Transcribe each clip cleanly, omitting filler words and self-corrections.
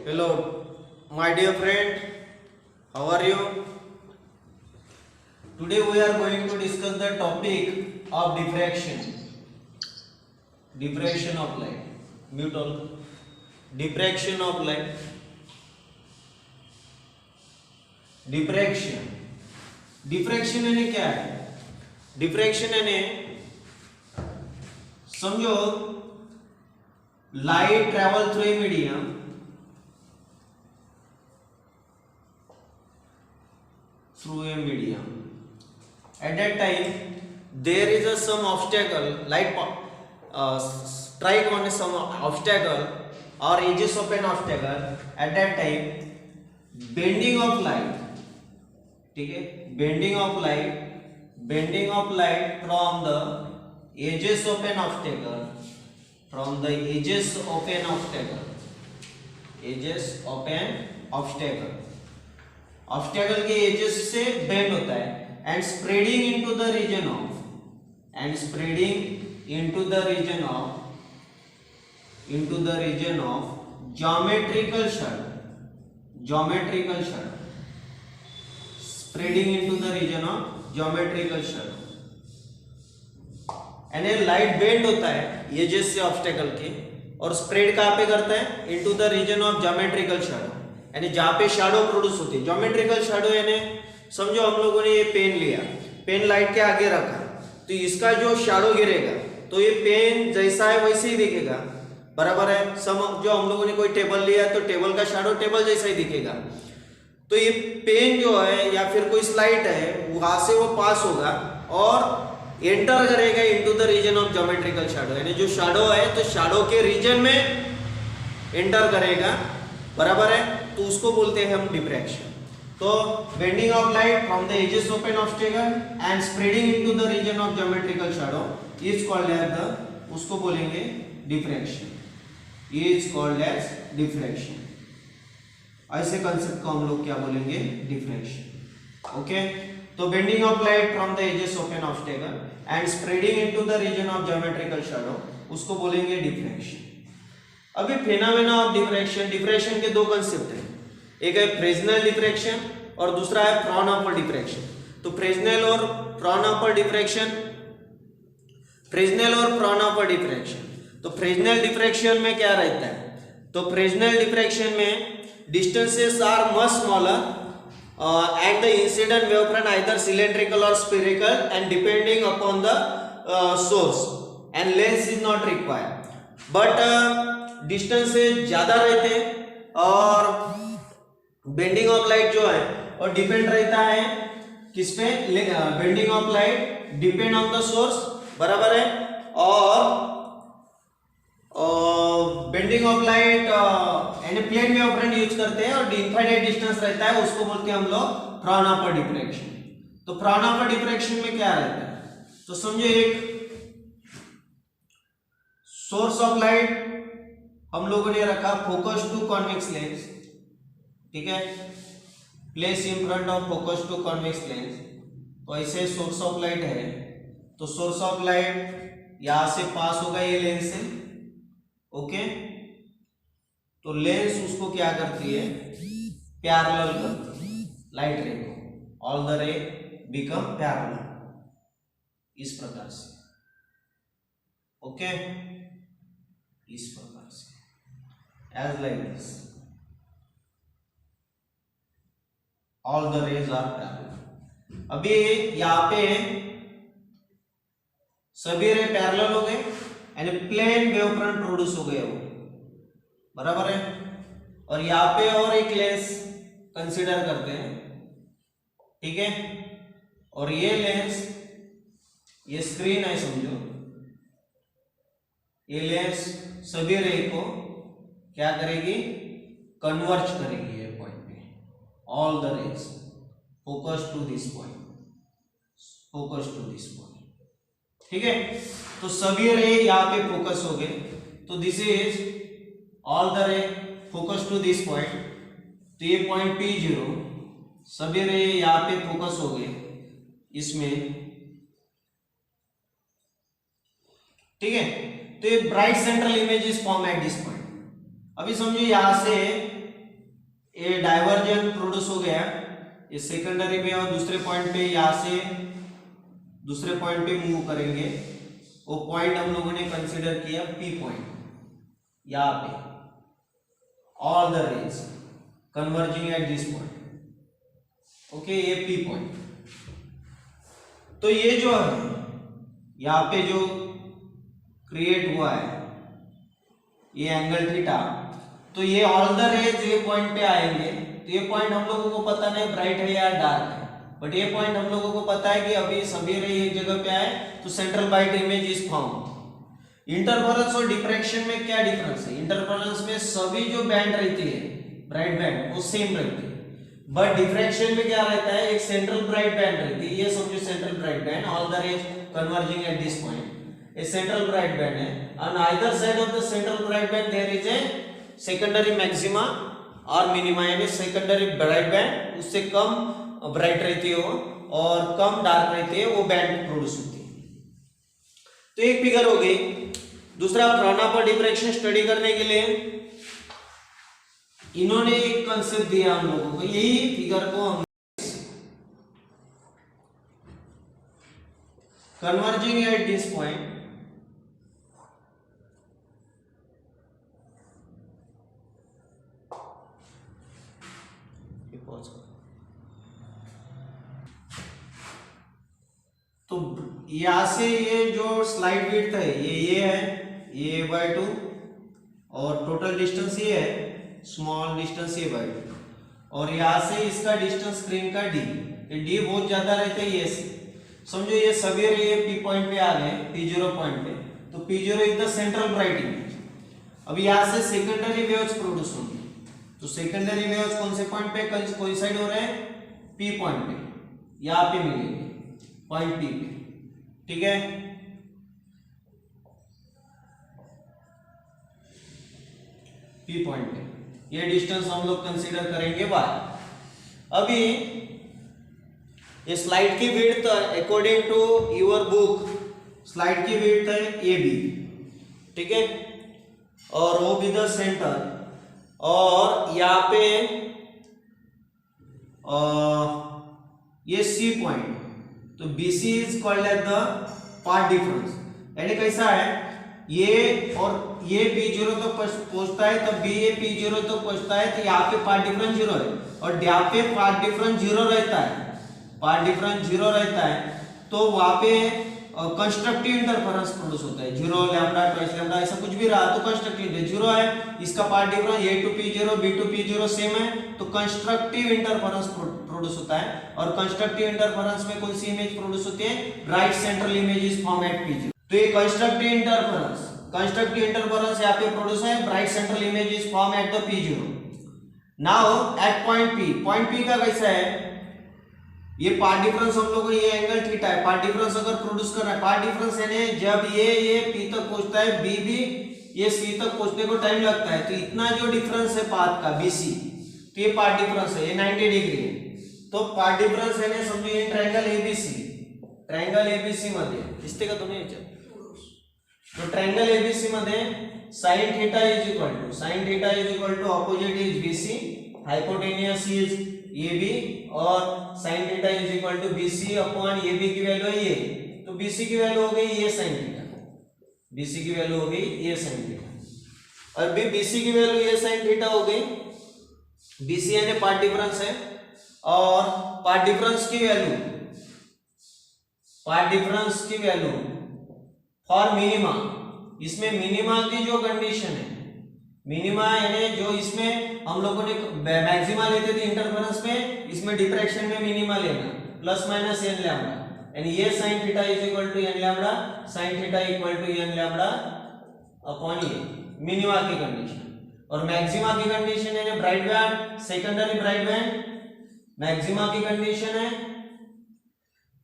Hello, my dear friend. How are you? Today we are going to discuss the topic of diffraction. Diffraction of light. Mute all. Diffraction of light. Diffraction. Diffraction यानी क्या है? Diffraction यानी समझो light travel through a medium at that time there is a some obstacle light strike on some obstacle or edges of an obstacle at that time bending of light ठीक है bending of light from the edges of an obstacle obstacle के edges से bend होता है and spreading into the region of geometrical shadow spreading into the region of geometrical shadow यानी light bend होता है edges से ऑब्स्टेकल के और स्प्रेड कहाँ पे करता है into the region of geometrical shadow यानी जहाँ पे शैडो प्रोड्यूस होती है ज्योमेट्रिकल शैडो यानी समझो हम लोगों ने ये पेन लिया पेन लाइट के आगे रखा तो इसका जो शैडो गिरेगा तो ये पेन जैसा है वैसे ही दिखेगा बराबर है जो हम लोगों ने कोई टेबल लिया तो टेबल का शैडो टेबल जैसा ही दिखेगा तो ये पेन जो है या फिर कोई स्लाइड है वहां से वो पास होगा और एंटर करेगा into the region of geometrical shadow यानी जो शैडो है तो शैडो के रीजन में एंटर करेगा बराबर है तो उसको बोलते हैं हम डिफ्रैक्शन तो bending of light from the edges of an obstacle and spreading into the region of geometrical shadow is called as the उसको बोलेंगे डिफ्रैक्शन ऐसे कंसेप्ट को हम लोग क्या बोलेंगे डिफ्रैक्शन ओके तो bending of light from the edges of an obstacle and spreading into the region of geometrical shadow उसको बोलेंगे डिफ्रैक्शन अभी फेनोमेना ऑफ डिफ्रैक्शन के दो कंसेप्ट हैं एक है फ्रेस्नेल डिफ्रैक्शन और दूसरा है फ्रॉनहोफर डिफ्रैक्शन तो फ्रेस्नेल और फ्रॉनहोफर डिफ्रैक्शन तो फ्रेस्नेल डिफ्रैक्शन में क्या रहता है तो फ्रेस्नेल डिफ्रैक्शन में distances are much smaller and the incident wavefront either cylindrical or spherical and depending upon the source and lens is not required but distances ज़्यादा रहते हैं और bending of light जो है और depend रहता है किस पे bending of light depend on the source बराबर है और बेंडिंग ऑफ लाइट यानी प्लेन वेवफ्रंट यूज करते हैं और इनफाइनाइट डिस्टेंस रहता है उसको बोलते हैं हम लोग फ्रॉनहोफर डिफ्रैक्शन तो फ्रॉनहोफर डिफ्रैक्शन में क्या रहता है तो समझो एक सोर्स ऑफ लाइट हम लोगों ने रखा फोकस टू कॉन्वेक्स लेंस ठीक है place in front of focus to convex lens तो ऐसे सोर्स ऑफ लाइट है तो सोर्स ऑफ लाइट यहां से पास होगा ये लेंस से ओके तो लेंस उसको क्या करती है पैरेलल करती है लाइट रे को all the ray become parallel इस प्रकार से ओके इस प्रकार से as like this all the rays are parallel अभी यहां पे सभी रे पैरेलल हो गए यानी प्लेन वेवफ्रंट प्रोड्यूस हो गया वो बराबर है और यहाँ पे और एक लेंस कंसीडर करते हैं ठीक है और ये लेंस ये स्क्रीन है समझो ये लेंस सभी रे को क्या करेगी कन्वर्ज करेगी ये पॉइंट पे all the rays focus to this point ठीक है तो सभी रे यहाँ पे फोकस हो गए तो this is all the ray focus to this point तो ये पॉइंट P0 सभी रे यहाँ पे फोकस हो गए इसमें ठीक है। तो ये bright central image is form eight this point. अभी समझो यहां से ये डाइवर्जन प्रोड्यूस हो गया, ये सेकेंडरी में, और दूसरे पॉइंट पे यहाँ से दूसरे पॉइंट पे मूव करेंगे। वो पॉइंट हम लोगों ने कंसीडर किया पी पॉइंट, यहाँ पे all the rays converging at this point. Okay, ये पी पॉइंट। तो ये जो है यहाँ पे जो क्रिएट हुआ है ये एंगल थीटा, तो ये ऑल द रेज ये पॉइंट पे आएंगे। तो ये पॉइंट हम लोगों को पता नहीं ब्राइट है या डार्क है, बट ये पॉइंट हम लोगों को पता है कि अभी सभी रे एक जगह पे आए तो central bright image is found. Interference और डिफ्रैक्शन में क्या डिफरेंस है? इंटरफेरेंस में सभी जो बैंड रहती है ब्राइट बैंड वो सेम रहती है, बट डिफ्रैक्शन में क्या रहता है, एक सेंट्रल ब्राइट बैंड रहती है। ये समझो central bright band, all the rays converging at this point, ये सेंट्रल ब्राइट बैंड है। On either side of the central bright band there is a secondary maxima और मिनिमा, यानी सेकेंडरी ब्राइट बैंड उससे कम ब्राइट रहती है वो और कम डार्क रहती है, वो बैंड प्रोड्यूस होती है। तो एक फिगर हो गई। दूसरा, फ्राउनहोफर डिफ्रैक्शन स्टडी करने के लिए इन्होंने एक कंसेप्ट दिया हम लोगों को, यही फिगर को हम कन्वर्जिंग एट दिस पॉइंट तो यहां से ये जो स्लाइड विड्थ है ये है, ये a/2 और टोटल डिस्टेंस ये है, स्मॉल डिस्टेंस a/2, और यहां से इसका डिस्टेंस स्क्रीन का d, ये d बहुत ज्यादा रहता है ये से। समझो ये सभी ये p पॉइंट पे आ गए, p0 पॉइंट पे, तो p0 is the central bright image. अब यहां से सेकेंडरी वेव्स प्रोड्यूस होंगी, तो सेकेंडरी वेव्स कौन से पॉइंट पे कोइंसाइड हो रहे हैं? p पॉइंट पे, यहां पे मिलेंगे पॉइंट P पे, ठीक है। P पॉइंट पे ये डिस्टेंस हम लोग कंसीडर करेंगे y। अभी ये स्लाइड की width according to your book, slide की विड्थ है AB, ठीक है, और वो भी द सेंटर, और यहाँ पे ये C पॉइंट, तो BC is called as the path difference. यानी कैसा है, ये और ये P0 तक पहुंचता है, तब भी ये P0 तक पहुंचता है, तो यहाँ पे पाथ डिफरेंस 0 है, और यहाँ पे पाथ डिफरेंस 0 रहता है, पाथ डिफरेंस 0 रहता है, तो वहां पे कंस्ट्रक्टिव इंटरफेरेंस प्रोड्यूस होता है। 0 लैम्डा ट्वाइस लैम्डा ऐसा कुछ भी रहा तो कंस्ट्रक्टिव 0 है, इसका path difference A to P0 B to P0 same है, तो कंस्ट्रक्टिव इंटरफेरेंस प्रोड्यूस होता है। और कंस्ट्रक्टिव इंटरफेरेंस में कौन सी इमेज प्रोड्यूस होती है? Right central image is form at P0। तो ये कंस्ट्रक्टिव इंटरफेरेंस यहाँ पे प्रोड्यूस है, right central image is form at the P0। Now at point P का कैसा है, ये पाथ डिफरेंस हम लोग को, ये एंगल थीटा है, पाथ डिफरेंस अगर प्रोड्यूस कर रहा है, पाथ डिफरेंस यानी जब ये P तक पहुंचता है, B भी ये C तक पहुंचने को टाइम लगता है, तो इतना जो डिफरेंस है पाथ का BC, तो ये पाथ डिफरेंस है, ये 90 डिग्री है। तो पाथ डिफरेंस यानी समझो ये ट्रायंगल ABC मध्ये दिसते का तुम्ही याच्यात, तो ट्रायंगल ABC मध्ये sin theta is equal to opposite is BC, hypotenuse is AB, और sin theta is equal to BC upon AB की वैल्यू है ये, तो BC की वैल्यू हो गई ये sin थीटा, BC की वैल्यू हो गई ये sin थीटा, और BC की वैल्यू ये sin थीटा हो गई। BC यानी पाथ डिफरेंस है, और पाथ डिफरेंस की वैल्यू फॉर मिनिमा, इसमें मिनिमा की जो कंडीशन है, मिनिमा यानी जो इसमें हम लोगों ने मैक्सिमा लेते थे इंटरफेरेंस में, इसमें डिफ्रैक्शन में मिनिमा लेना प्लस माइनस n लैम्डा, यानी ये sin theta is equal to n lambda, sin theta equal to n lambda upon ये मिनिमा की कंडीशन। और मैक्सिमा की कंडीशन है bright band, secondary bright band, maxima की कंडीशन है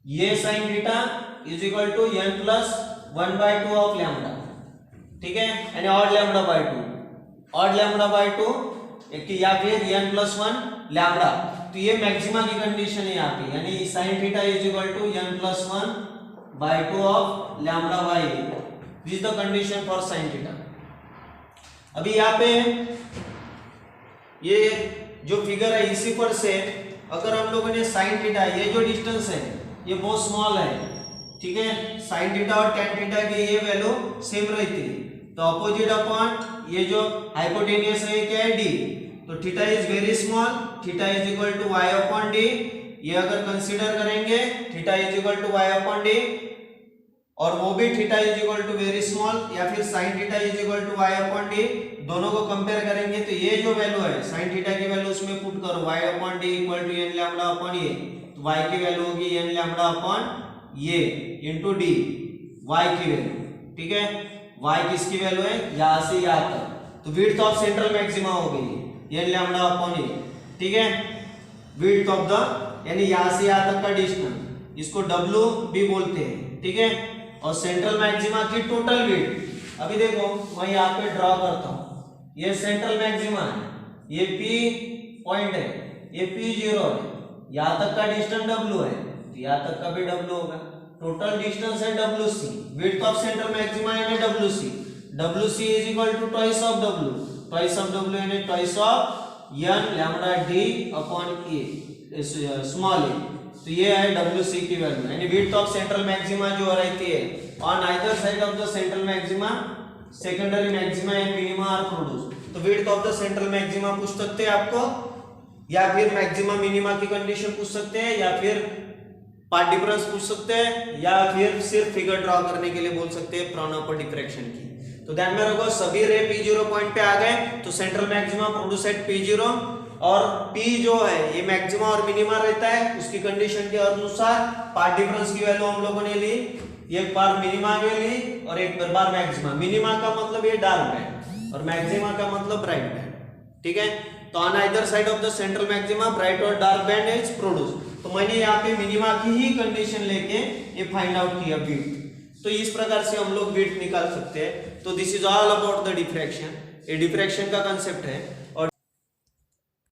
ये sin theta is equal to n plus 1/2 of lambda, ठीक है, यानी ऑड लैम्डा बाय 2 एक या फिर n प्लस 1 लैम्डा, तो ये मैक्सिमा की कंडीशन है यहाँ पे, यानी sin theta is equal to n plus 1/2 of lambda by, this is the condition for sin theta. अभी यहाँ पे ये जो फिगर है इसी पर से अगर हम लोगों ने साइन थीटा, ये जो डिस्टेंस है ये बहुत स्मॉल है, ठीक है, साइन थीटा और टेन थीटा की ये वैल्यू सेम रहती है, तो अपोजिट अपॉन ये जो हाइपोटेनियस है क्या है डी, तो theta is very small, theta is equal to y upon D, ये अगर कंसीडर करेंगे theta is equal to y upon D, और वो भी theta is equal to very small या फिर sine theta is equal to y upon D, दोनों को कंपेयर करेंगे तो ये जो वैल्यू है साइन थीटा की वैल्यू उसमें पुट करो y upon D equal to n lambda upon ये, तो y की वैल्यू होगी n लैम्डा अपॉन ये इनटू डी, y की वैल्यू, ठीक है, y किसकी वैल्यू है यहां से यहां तक, तो विड्थ ऑफ सेंट्रल मैक्सिमा हो गई n लैम्डा अपॉन ये, ठीक है, विड्थ ऑफ द यानी यहां से यहां तक का डिस्टेंस, इसको w भी बोलते हैं, ठीक है, और सेंट्रल मैक्सिमा की टोटल विड्थ, अभी देखो मैं यहाँ पे ड्रॉ करता हूँ, ये सेंट्रल मैक्सिमा है, ये P पॉइंट है, ये P0 है, यहाँ तक का डिस्टेंस W है, तो यहाँ तक का भी W होगा, टोटल डिस्टेंस है WC, width of central maxima यानी WC, WC is equal to twice of W, twice of W यानी twice of n lambda d upon a small a, तो ये है WC की वैल्यू, यानी विड्थ ऑफ सेंट्रल मैक्सिमा जो रहती है on either side of the central maxima, secondary maxima and minima are produce, तो width of the central maxima पूछ सकते हैं आपको, या फिर मैक्सिमा मिनिमा की कंडीशन पूछ सकते हैं, या फिर पार्ट डिफरेंस पूछ सकते हैं, या फिर सिर्फ फिगर ड्रॉ करने के लिए बोल सकते हैं प्रॉपर डिफ्रैक्शन की। तो ध्यान में रखो सभी रे P0 पॉइंट पे आ गए, तो central maxima produce at P0, और P जो है ये मैक्सिमा और मिनिमा रहता है, उसकी कंडीशन के अनुसार पार्ट डिफरेंस की वैल्यू हम लोगों ने ली, एक बार मिनिमा में ली और एक बार मैक्सिमा, मिनिमा का मतलब ये डार्क बैंड और मैक्सिमा का मतलब ब्राइट बैंड, ठीक है, तो on either side of the central maxima bright और डार्क बैंड इज प्रोड्यूस, तो मैंने यहाँ पे मिनिमा की ही कंडीशन लेके ये फाइंड आउट किया विड्थ, तो इस प्रकार से हम लोग विड्थ निकाल सकते हैं। तो this is all about the diffraction, ये डिफ्रैक्शन का कंसेप्ट है। और